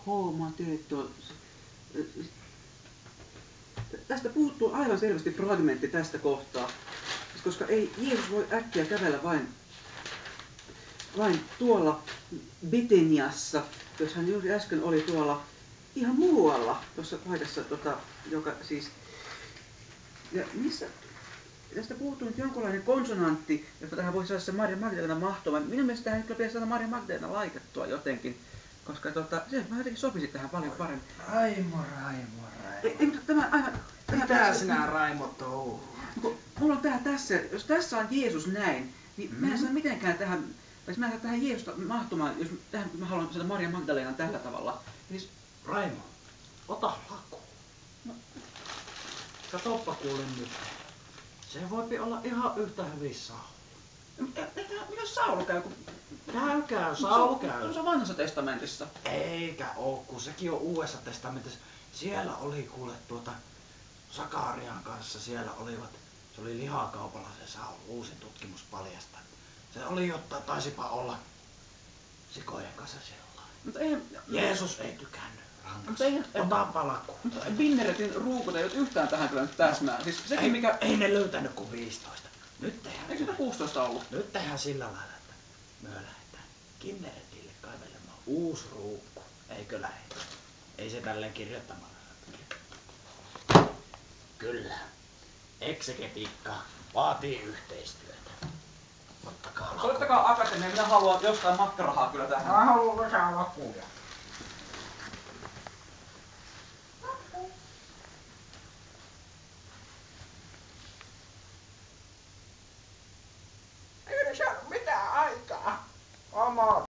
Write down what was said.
Mä oon tehnyt tästä puuttuu aivan selvästi fragmentti tästä kohtaa, koska ei Jeesus voi äkkiä kävellä vain tuolla Beteniassa, jos hän juuri äsken oli tuolla ihan muualla, tuossa paikassa, joka siis... Ja missä... Tästä puuttuu nyt jonkunlainen konsonantti, jotta tähän voisi saada se Maria Magdalena mahtumaan. Minun mielestä tähän kyllä pitäisi saada Maria Magdalena laitettua jotenkin, koska se jotenkin sopisi tähän paljon paremmin. Raimo. Ei, mutta tämä aivan... Mitä sinä Raimo touhuat? Mulla on tässä, jos tässä on Jeesus näin, niin mä en saa mitenkään tähän, tai mä en saa tähän Jeesusta mahtumaan, jos tähän mä haluan saada Maria Magdalenan tällä tavalla. Siis... Raimo, ota laku. No. Katoppa kuule nyt. Se voipi olla ihan yhtä hyvin Saul. Mitä Saul käy? Käy, Saul käy. Se on vanhassa testamentissa. Eikä oo, kun sekin on uudessa testamentissa. Siellä oli kuule Sakarian kanssa, siellä olivat, se oli lihakaupalla se Saul, uusin tutkimus paljastaa. Se oli, jotta taisipa olla sikojen kanssa sellainen. Jeesus ei tykännyt rangaista. Ota palaku. Winneretin ruukut eivät yhtään tähän kyllä täsmää. Siis sekin mikä... Ei ne löytänyt kuin 15. Nyt tehdään... Eikö sitä 16 ollut? Nyt tehdään sillä lailla, että me lähdetään Kinneretille kaivelemaan uusi ruukku. Eikö lähde? Ei se tälleen kirjoittamalla. Kyllä. Eksegetiikka vaatii yhteistyötä. Soittakaa akatemia, minä haluan jostain matkarahaa kyllä tähän. Mä haluan lisää lakuja. Ei saanut mitään aikaa. Oma